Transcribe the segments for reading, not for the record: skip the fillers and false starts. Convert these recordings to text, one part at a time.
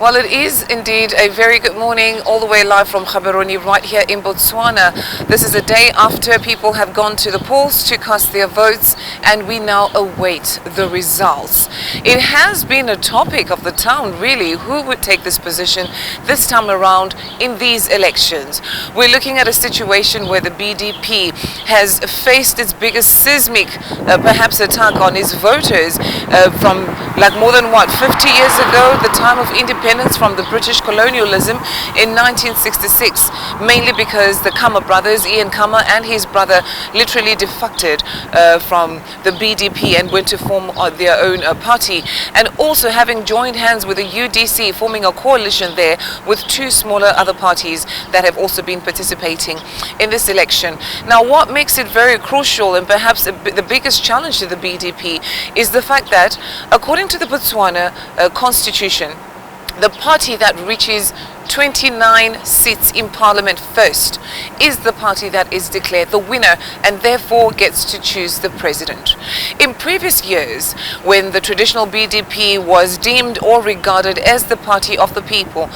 Well, it is indeed a very good morning, all the way live from Gaborone right here in Botswana. This is a day after people have gone to the polls to cast their votes, and we now await the results. It has been a topic of the town, really, who would take this position this time around in these elections. We're looking at a situation where the BDP has faced its biggest seismic, perhaps attack on its voters from like more than 50 years ago, the time of independence from the British colonialism in 1966, mainly because the Khama brothers, Ian Khama and his brother, literally defected from the BDP and went to form their own party, and also having joined hands with the UDC, forming a coalition there with two smaller other parties that have also been participating in this election. Now, what makes it very crucial and perhaps the biggest challenge to the BDP is the fact that, according to the Botswana constitution, the party that reaches 29 seats in parliament first is the party that is declared the winner and therefore gets to choose the president. In previous years, when the traditional BDP was deemed or regarded as the party of the people,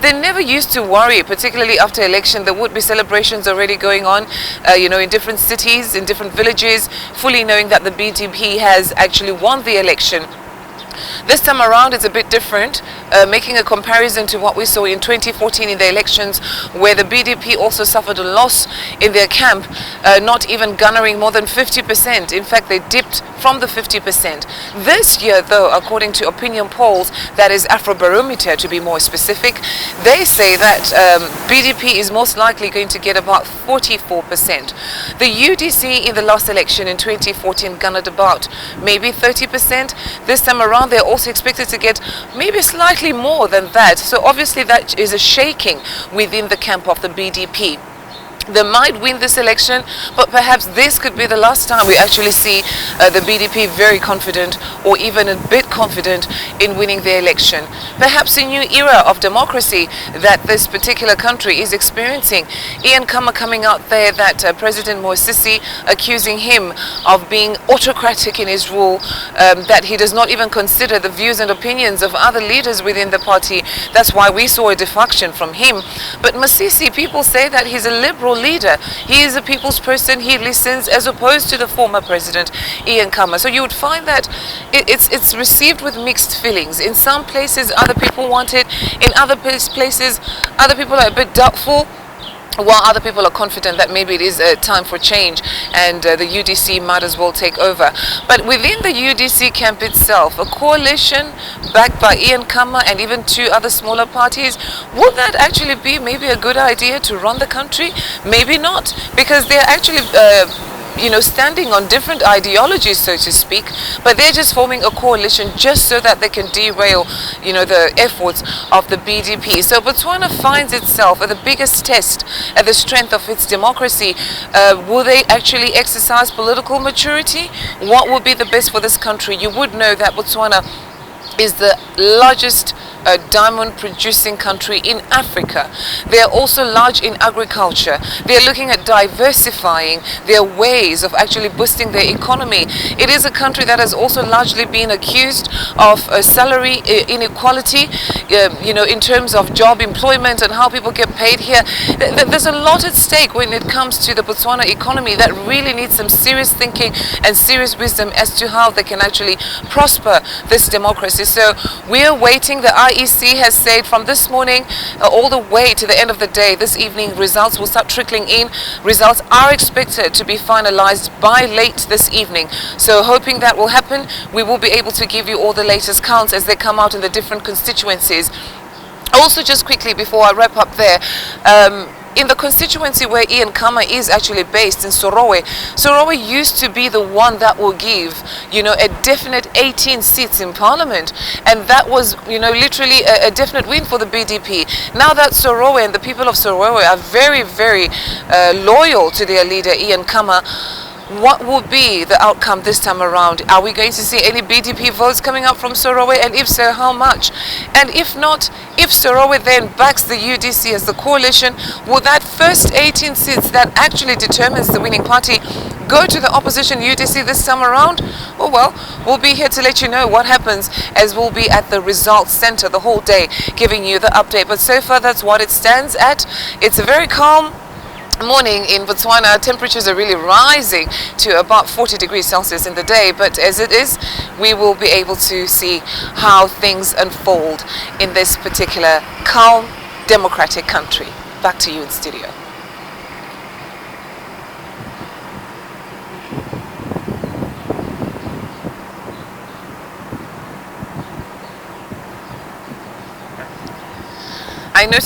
they never used to worry, particularly after election. There would be celebrations already going on, in different cities, in different villages, fully knowing that the BDP has actually won the election. This time around it's a bit different, making a comparison to what we saw in 2014 in the elections, where the BDP also suffered a loss in their camp, not even garnering more than 50%. In fact, they dipped from the 50%. This year, though, according to opinion polls, that is Afrobarometer to be more specific, they say that BDP is most likely going to get about 44%. The UDC in the last election in 2014 garnered about maybe 30%. This time around they're also expected to get maybe slightly more than that. So obviously that is a shaking within the camp of the BDP. They might win this election, but perhaps this could be the last time we actually see the BDP very confident or even a bit confident in winning the election. Perhaps a new era of democracy that this particular country is experiencing. Ian Khama coming out there that President Masisi accusing him of being autocratic in his rule, that he does not even consider the views and opinions of other leaders within the party. That's why we saw a defection from him. But Masisi, people say that he's a liberal leader. He is a people's person. He listens, as opposed to the former president Ian Khama. So you would find that it's received with mixed feelings. In some places other people want it, in other places other people are a bit doubtful, while other people are confident that maybe it is a time for change and the UDC might as well take over. But within the UDC camp itself, a coalition backed by Ian Khama and even two other smaller parties, would that actually be maybe a good idea to run the country? Maybe not, because they're actually standing on different ideologies, so to speak, but they're just forming a coalition just so that they can derail, the efforts of the BDP. So Botswana finds itself at the biggest test at the strength of its democracy. Will they actually exercise political maturity? What would be the best for this country? You would know that Botswana is the largest diamond producing country in Africa. They are also large in agriculture. They are looking at diversifying their ways of actually boosting their economy. It is a country that has also largely been accused of salary inequality, in terms of job employment and how people get paid here. There's a lot at stake when it comes to the Botswana economy that really needs some serious thinking and serious wisdom as to how they can actually prosper this democracy. So we're waiting. The IEC has said from this morning all the way to the end of the day, this evening, results will start trickling in. Results are expected to be finalized by late this evening. So hoping that will happen, we will be able to give you all the latest counts as they come out in the different constituencies. Also, just quickly before I wrap up there, in the constituency where Ian Khama is actually based in Sorowe used to be the one that will give, a definite 18 seats in parliament. And that was, literally a definite win for the BDP. Now that Sorowe and the people of Sorowe are very, very loyal to their leader, Ian Khama, what will be the outcome this time around? Are we going to see any BDP votes coming up from Sorowe? And if so, how much? And if not, if Sorowe then backs the UDC as the coalition, will that first 18 seats that actually determines the winning party go to the opposition UDC this time around? Oh well, we'll be here to let you know what happens, as we'll be at the results center the whole day giving you the update. But so far that's what it stands at. It's a very calm morning in Botswana. Temperatures are really rising to about 40 degrees Celsius in the day, but as it is, we will be able to see how things unfold in this particular calm, democratic country. Back to you in studio. I noticed